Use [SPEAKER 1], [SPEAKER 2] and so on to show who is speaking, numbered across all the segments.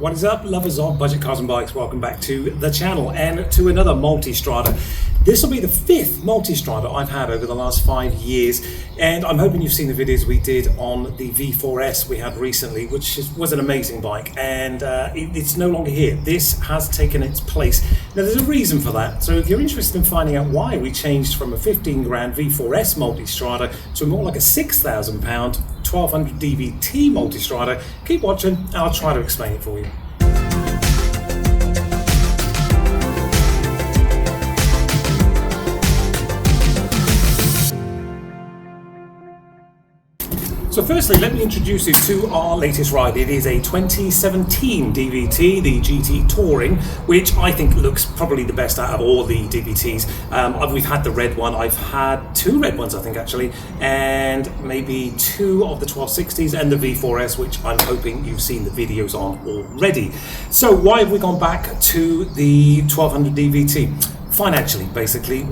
[SPEAKER 1] What is up, lovers of budget cars and bikes? Welcome back to the channel and to another Multistrada. This will be the fifth Multistrada I've had over the last 5 years, and I'm hoping you've seen the videos we did on the V4S we had recently, which was an amazing bike, and it's no longer here. This has taken its place. Now there's a reason for that, so if you're interested in finding out why we changed from a 15 grand V4S Multistrada to more like a £6,000 1200 DVT Multistrada, keep watching and I'll try to explain it for you. So firstly, let me introduce you to our latest ride. It is a 2017 DVT, the GT Touring, which I think looks probably the best out of all the DVTs. We've had the red one, I've had two red ones I think actually, and maybe two of the 1260s and the V4S, which I'm hoping you've seen the videos on already. So why have we gone back to the 1200 DVT? Financially, basically.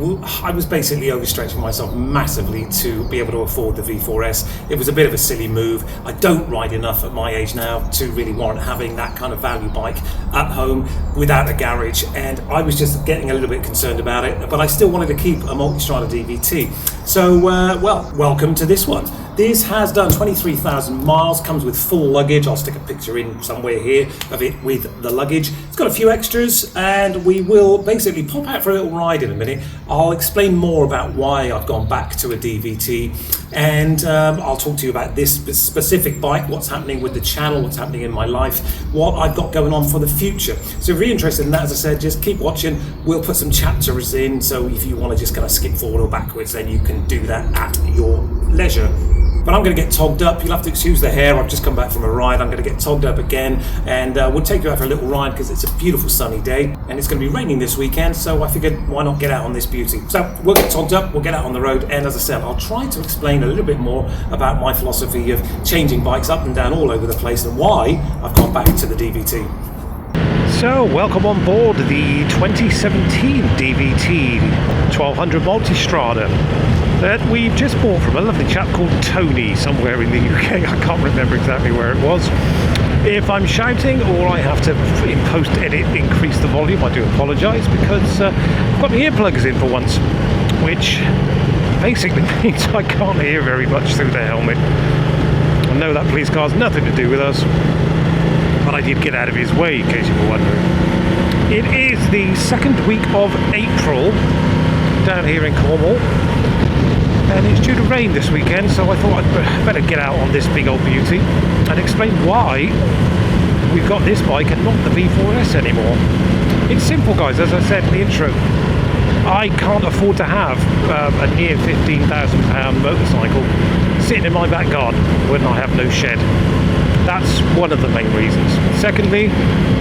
[SPEAKER 1] I was basically overstretching myself massively to be able to afford the V4S. It was a bit of a silly move. I don't ride enough at my age now to really warrant having that kind of value bike at home without a garage, and I was just getting a little bit concerned about it, but I still wanted to keep a Multistrada DVT. So, well, welcome to this one. This has done 23,000 miles, comes with full luggage. I'll stick a picture in somewhere here of it with the luggage. It's got a few extras, and we will basically pop out for a little ride in a minute. I'll explain more about why I've gone back to a DVT, and I'll talk to you about this specific bike, what's happening with the channel, what's happening in my life, what I've got going on for the future. So if you're interested in that, as I said, just keep watching. We'll put some chapters in, so if you want to just kind of skip forward or backwards, then you can do that at your leisure. But I'm going to get togged up. You'll have to excuse the hair. I've just come back from a ride. I'm going to get togged up again, and we'll take you out for a little ride because it's a beautiful sunny day and it's going to be raining this weekend, so I figured why not get out on this beauty. So we'll get togged up, we'll get out on the road, and as I said, I'll try to explain a little bit more about my philosophy of changing bikes up and down all over the place and why I've gone back to the DVT.
[SPEAKER 2] So, welcome on board the 2017 DVT 1200 Multistrada that we've just bought from a lovely chap called Tony somewhere in the UK. I can't remember exactly where it was. If I'm shouting or I have to, in post-edit, increase the volume, I do apologise, because I've got my earplugs in for once, which basically means I can't hear very much through the helmet. I know that police car's nothing to do with us, but I did get out of his way, in case you were wondering. It is the second week of April down here in Cornwall, and it's due to rain this weekend, so I thought I'd better get out on this big old beauty and explain why we've got this bike and not the V4S anymore. It's simple, guys, as I said in the intro. I can't afford to have a near £15,000 motorcycle sitting in my back garden when I have no shed. That's one of the main reasons. Secondly,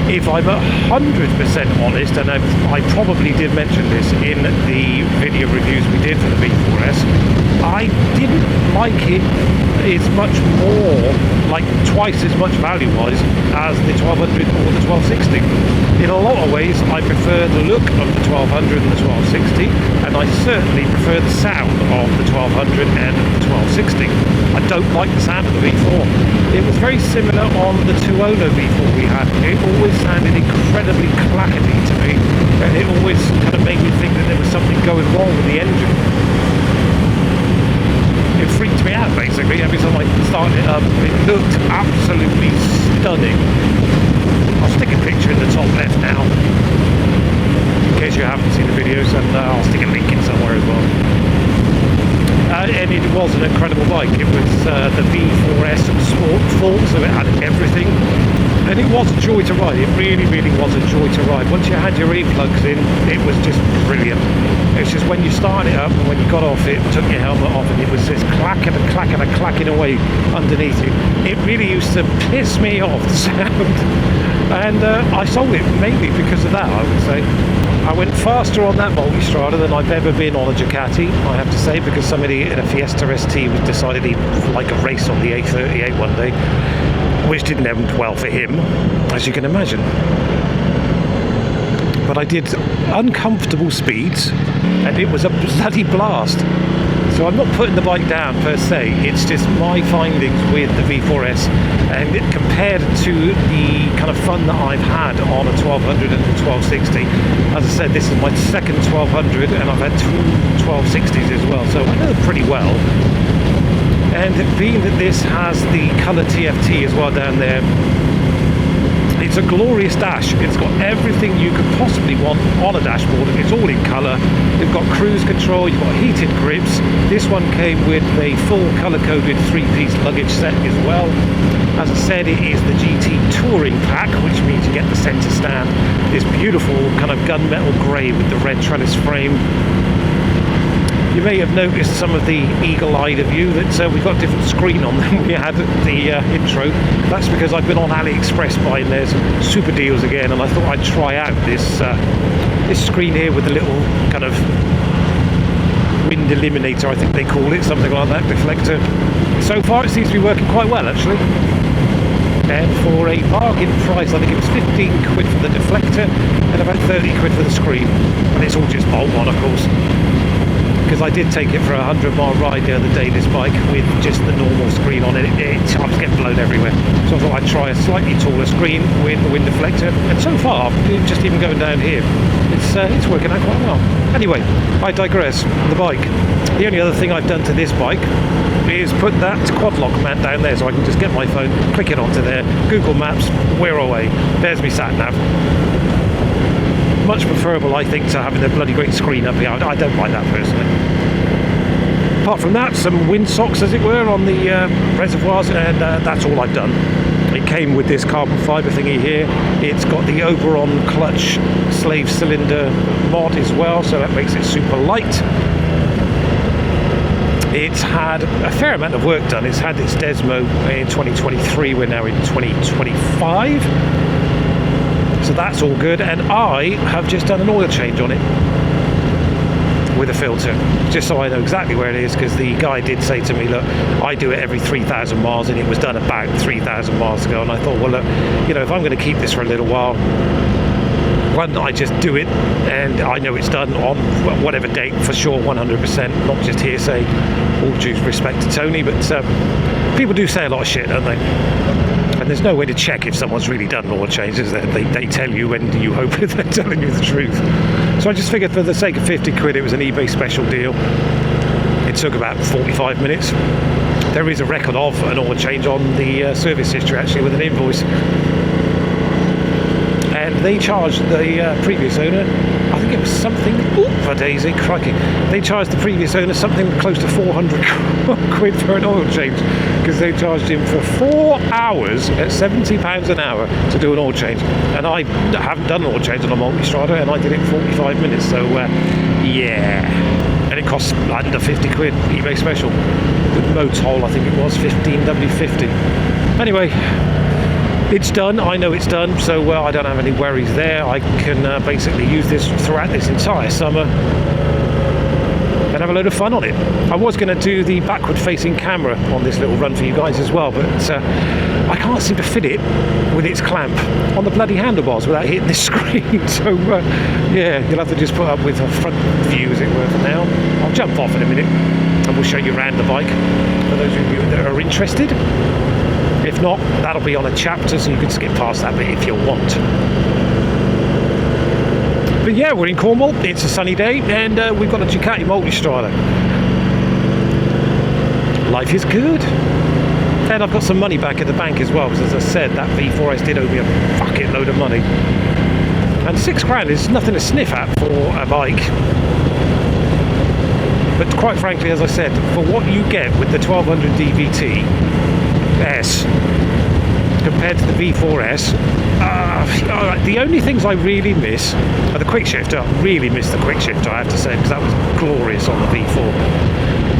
[SPEAKER 2] if I'm 100% honest, and I probably did mention this in the video reviews we did for the V4S, I didn't like it as much more, like twice as much value-wise as the 1200 or the 1260. In a lot of ways, I prefer the look of the 1200 and the 1260, and I certainly prefer the sound of the 1200 and the 1260. I don't like the sound of the V4. It was very similar on the two-owner V4 we had. It always sounded incredibly clackety to me, and it always kind of made me think that there was something going wrong with the engine. It freaked me out basically every time I started it up. It looked absolutely stunning. I'll stick a picture in the top left now, in case you haven't seen the videos, and I'll stick a link in somewhere as well. And it was an incredible bike. It was the V4S Sport full, so it had everything, and it was a joy to ride. It really, really was a joy to ride. Once you had your earplugs in, it was just brilliant. It's just when you started it up and when you got off it, took your helmet off, and it was this clacking and clacking and clacking away underneath you. It really used to piss me off, the sound. And I sold it mainly because of that, I would say. I went faster on that Multistrada than I've ever been on a Ducati, I have to say, because somebody in a Fiesta ST decided he'd like a race on the A38 one day, which didn't end well for him, as you can imagine. But I did uncomfortable speeds, and it was a bloody blast. So I'm not putting the bike down per se, it's just my findings with the V4S, and compared to the kind of fun that I've had on a 1200 and a 1260. As I said, this is my second 1200 and I've had two 1260s as well, so I know them pretty well. And being that this has the colour TFT as well down there, it's a glorious dash. It's got everything you could possibly want on a dashboard. It's all in colour. You've got cruise control, you've got heated grips. This one came with a full colour-coded 3-piece luggage set as well. As I said, it is the GT Touring Pack, which means you get the centre stand, this beautiful kind of gunmetal grey with the red trellis frame. You may have noticed, some of the eagle-eyed of you, that we've got a different screen on than we had at the intro. That's because I've been on AliExpress buying their super deals again, and I thought I'd try out this this screen here with the little kind of wind eliminator, I think they call it, something like that, deflector. So far it seems to be working quite well, actually. And for a bargain price, I think it was 15 quid for the deflector and about 30 quid for the screen. And it's all just bolt on, of course. Because I did take it for a 100-mile ride the other day, this bike, with just the normal screen on it. I was getting blown everywhere. So I thought I'd try a slightly taller screen with the wind deflector. And so far, just even going down here, it's working out quite well. Anyway, I digress. The bike. The only other thing I've done to this bike is put that quad lock mat down there, so I can just get my phone, click it onto there, Google Maps, we're away. There's me sat nav. Much preferable, I think, to having a bloody great screen up here. I don't like that personally. Apart from that, some wind socks, as it were, on the reservoirs, and that's all I've done. It came with this carbon fibre thingy here. It's got the Oberon clutch slave cylinder mod as well, so that makes it super light. It's had a fair amount of work done. It's had its Desmo in 2023. We're now in 2025. So that's all good, and I have just done an oil change on it with a filter, just so I know exactly where it is, because the guy did say to me, look, I do it every 3,000 miles, and it was done about 3,000 miles ago, and I thought, well, look, you know, if I'm going to keep this for a little while, why don't I just do it, and I know it's done on whatever date for sure, 100%, not just hearsay, all due respect to Tony, but people do say a lot of shit, don't they? And there's no way to check if someone's really done an oil change, is there? They tell you, and you hope they're telling you the truth. So I just figured, for the sake of 50 quid, it was an eBay special deal. It took about 45 minutes. There is a record of an oil change on the service history, actually, with an invoice. And they charged the previous owner, I think it was something, for Daisy, crikey, they charged the previous owner something close to 400 quid for an oil change, because they charged him for 4 hours at £70 an hour to do an oil change. And I haven't done an oil change on a Multistrada, and I did it in 45 minutes, so yeah. And it costs under 50 quid, eBay special. With Motol, I think it was, 15W50. Anyway, it's done. I know it's done, so I don't have any worries there. I can basically use this throughout this entire summer and have a load of fun on it. I was going to do the backward facing camera on this little run for you guys as well, but I can't seem to fit it with its clamp on the bloody handlebars without hitting this screen. So yeah, you'll have to just put up with a front view, as it were, for now. I'll jump off in a minute and we'll show you around the bike for those of you that are interested. If not, that'll be on a chapter, so you can skip past that bit if you want. But yeah, we're in Cornwall, it's a sunny day, and we've got a Ducati Multistrada. Life is good. And I've got some money back at the bank as well, because as I said, that V4S did owe me a fucking load of money. And £6 is nothing to sniff at for a bike. But quite frankly, as I said, for what you get with the 1200 DVT S compared to the V4S, the only things I really miss are the quick shifter. I really miss the quick shifter, I have to say, because that was glorious on the V4.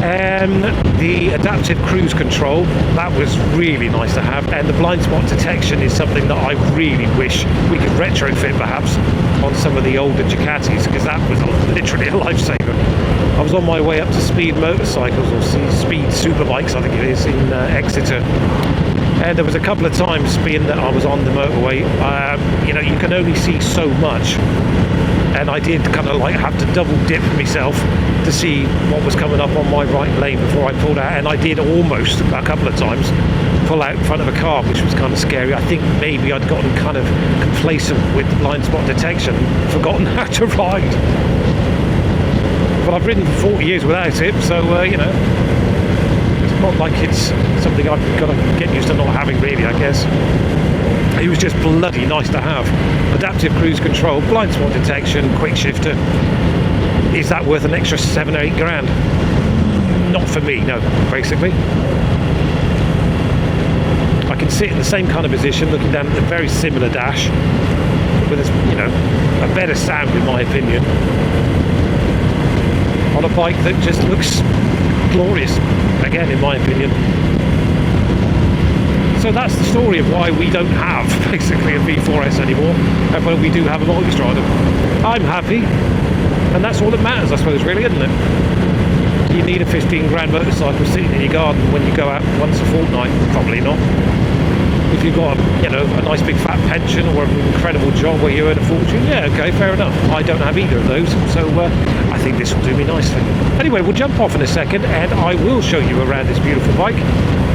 [SPEAKER 2] And the adaptive cruise control, that was really nice to have. And the blind spot detection is something that I really wish we could retrofit perhaps on some of the older Ducatis, because that was literally a lifesaver. I was on my way up to Speed Motorcycles, or Speed Superbikes, I think it is, in Exeter. And there was a couple of times, being that I was on the motorway, you know, you can only see so much, and I did kind of like have to double dip myself to see what was coming up on my right lane before I pulled out, and I did almost a couple of times pull out in front of a car, which was kind of scary. I think maybe I'd gotten kind of complacent with blind spot detection, forgotten how to ride. But I've ridden for 40 years without it, so you know, it's not like it's something I've got to get used to not having, really, I guess. It was just bloody nice to have. Adaptive cruise control, blind spot detection, quick shifter. Is that worth an extra 7 or 8 grand? Not for me, no, basically. I can sit in the same kind of position, looking down at the very similar dash, with, you know, a better sound, in my opinion, on a bike that just looks glorious, again, in my opinion. So that's the story of why we don't have basically a V4S anymore, and why we do have a Multistrada. I'm happy, and that's all that matters, I suppose, really, isn't it? You need a 15 grand motorcycle sitting in your garden when you go out once a fortnight? Probably not. If you've got you know, a nice big fat pension or an incredible job where you earn a fortune, yeah, okay, fair enough. I don't have either of those, so I think this will do me nicely. Anyway, we'll jump off in a second, and I will show you around this beautiful bike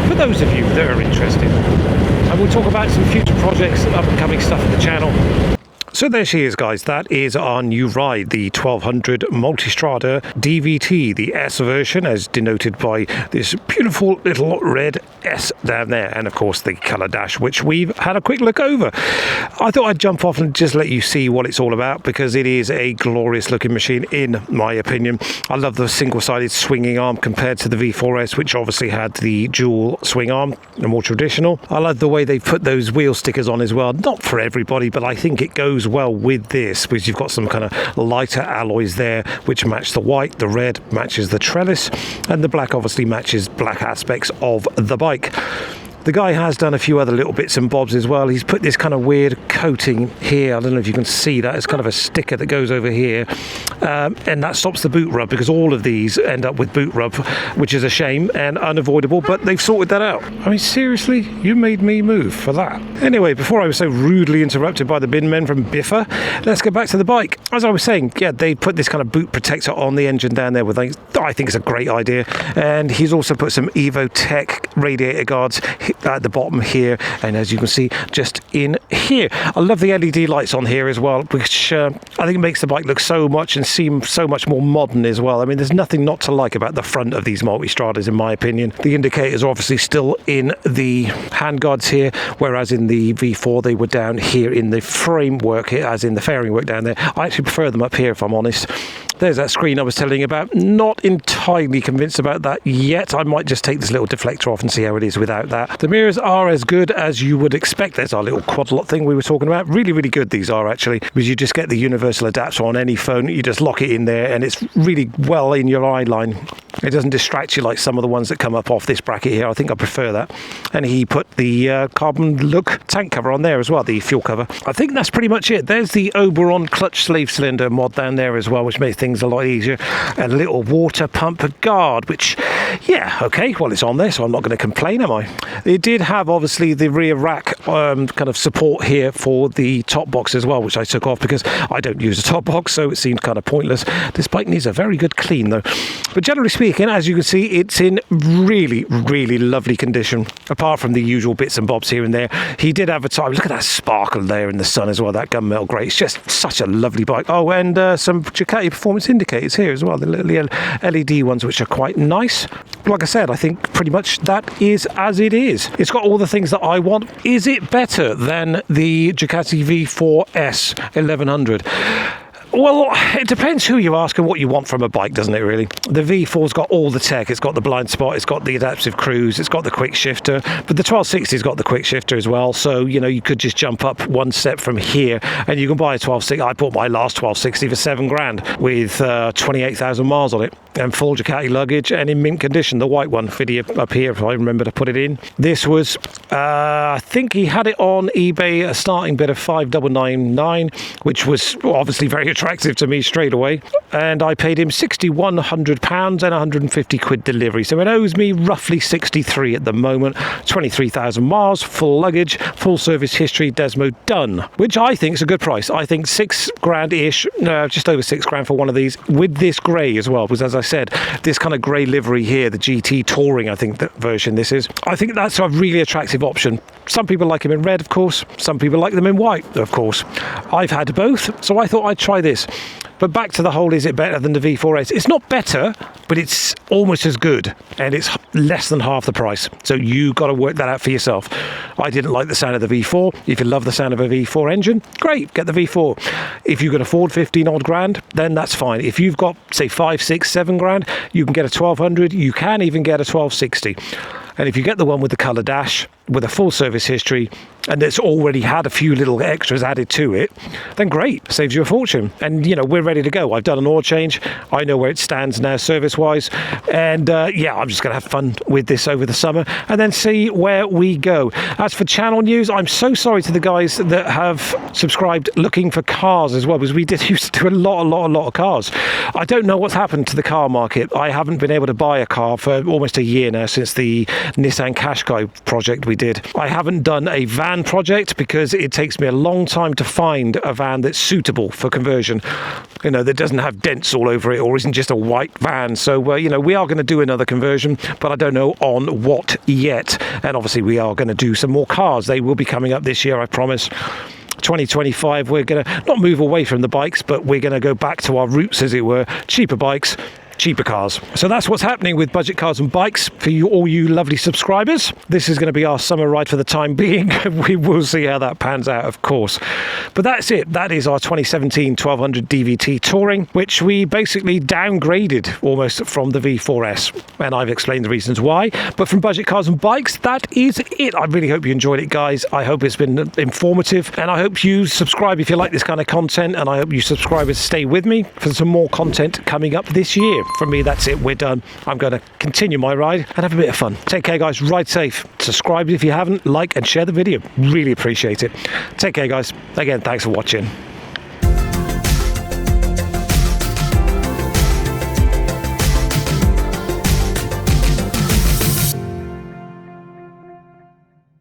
[SPEAKER 2] for those of you that are interested. And we'll talk about some future projects, up and coming stuff on the channel. So there she is, guys. That is our new ride, the 1200 Multistrada DVT, the S version, as denoted by this beautiful little red S down there, and of course the colour dash, which we've had a quick look over. I thought I'd jump off and just let you see what it's all about, because it is a glorious looking machine, in my opinion. I love the single-sided swinging arm compared to the V4S, which obviously had the dual swing arm, the more traditional. I love the way they put those wheel stickers on as well. Not for everybody, but I think it goes well with this, because you've got some kind of lighter alloys there which match the white, the red matches the trellis, and the black obviously matches black aspects of the bike. The guy has done a few other little bits and bobs as well. He's put this kind of weird coating here. I don't know if you can see that. It's kind of a sticker that goes over here. And that stops the boot rub, because all of these end up with boot rub, which is a shame and unavoidable, but they've sorted that out. I mean, seriously? You made me move for that. Anyway, before I was so rudely interrupted by the bin men from Biffa, let's get back to the bike. As I was saying, yeah, they put this kind of boot protector on the engine down there, with I think it's a great idea. And he's also put some Evo Tech radiator guards at the bottom here, and as you can see, just in here. I love the LED lights on here as well, which I think makes the bike look so much and seem so much more modern as well. I mean, there's nothing not to like about the front of these Multistradas, in my opinion. The indicators are obviously still in the handguards here, whereas in the V4 they were down here in the framework here, as in the fairing work down there. I actually prefer them up here, if I'm honest. There's that screen I was telling you about. Not entirely convinced about that yet. I might just take this little deflector off and see how it is without that. The mirrors are as good as you would expect. There's our little quad lot thing we were talking about. Really, really good these are, actually, because you just get the universal adapter on any phone. You just lock it in there, and it's really well in your eye line. It doesn't distract you like some of the ones that come up off this bracket here. I think I prefer that. And he put the carbon look tank cover on there as well, the fuel cover. I think that's pretty much it. There's the Oberon clutch sleeve cylinder mod down there as well, which makes things a lot easier. And a little water pump guard, which, yeah, okay, well, it's on there, so I'm not going to complain, am I? It did have, obviously, the rear rack kind of support here for the top box as well, which I took off because I don't use a top box, so it seemed kind of pointless. This bike needs a very good clean, though. But generally speaking, as you can see, it's in really, really lovely condition, apart from the usual bits and bobs here and there. He did have a time. Look at that sparkle there in the sun as well, that gunmetal grey. It's just such a lovely bike. Oh, and some Ducati performance indicators here as well, the little LED ones, which are quite nice. But like I said, I think pretty much that is as it is. It's got all the things that I want. Is it better than the Ducati V4S 1100? Well, it depends who you ask and what you want from a bike, doesn't it, really? The V4's got all the tech. It's got the blind spot, it's got the adaptive cruise, it's got the quick shifter, but the 1260's got the quick shifter as well, so, you know, you could just jump up one step from here and you can buy a 1260. I bought my last 1260 for 7 grand with 28,000 miles on it, and full Ducati luggage and in mint condition, the white one, video up here if I remember to put it in. This was, I think he had it on eBay, a starting bid of 5,999, which was obviously very attractive to me straight away. and I paid him £6,100 and 150 quid delivery. So it owes me roughly 63 at the moment. 23,000 miles, full luggage, full service history, Desmo done, which I think is a good price. I think £6,000-ish, no, just over £6,000 for one of these with this grey as well, because as I said, this kind of grey livery here, the GT Touring, I think that version this is, I think that's a really attractive option. Some people like them in red, of course. Some people like them in white, of course. I've had both, so I thought I'd try this. But back to the whole, is it better than the V4S? It's not better, but it's almost as good, and it's less than half the price. So you got to work that out for yourself. I didn't like the sound of the V4. If you love the sound of a V4 engine, great, get the V4. If you can afford 15 odd grand, then that's fine. If you've got, say, 5, 6, 7 grand, you can get a 1200. You can even get a 1260. And if you get the one with the colour dash, with a full service history, and it's already had a few little extras added to it, then great, saves you a fortune. And, you know, we're ready to go. I've done an oil change. I know where it stands now service-wise. And, yeah, I'm just going to have fun with this over the summer and then see where we go. As for channel news, I'm so sorry to the guys that have subscribed looking for cars as well, because we did used to do a lot of cars. I don't know what's happened to the car market. I haven't been able to buy a car for almost a year now since the Nissan Qashqai project we did. I haven't done a van project because it takes me a long time to find a van that's suitable for conversion, you know, that doesn't have dents all over it or isn't just a white van. So, you know, we are going to do another conversion, but I don't know on what yet. And obviously we are going to do some more cars. They will be coming up this year, I promise. 2025, we're going to not move away from the bikes, but we're going to go back to our roots, as it were. Cheaper bikes, cheaper cars. So that's what's happening with Budget Cars and Bikes for you, all you lovely subscribers. This is going to be our summer ride for the time being. We will see how that pans out, of course. But that's it. That is our 2017 1200 DVT Touring, which we basically downgraded almost from the V4S. And I've explained the reasons why. But from Budget Cars and Bikes, that is it. I really hope you enjoyed it, guys. I hope it's been informative. And I hope you subscribe if you like this kind of content. And I hope you subscribers stay with me for some more content coming up this year. From me, that's it. We're done. I'm going to continue my ride and have a bit of fun. Take care, guys. Ride safe. Subscribe if you haven't. Like and share the video. Really appreciate it. Take care, guys. Again, thanks for watching.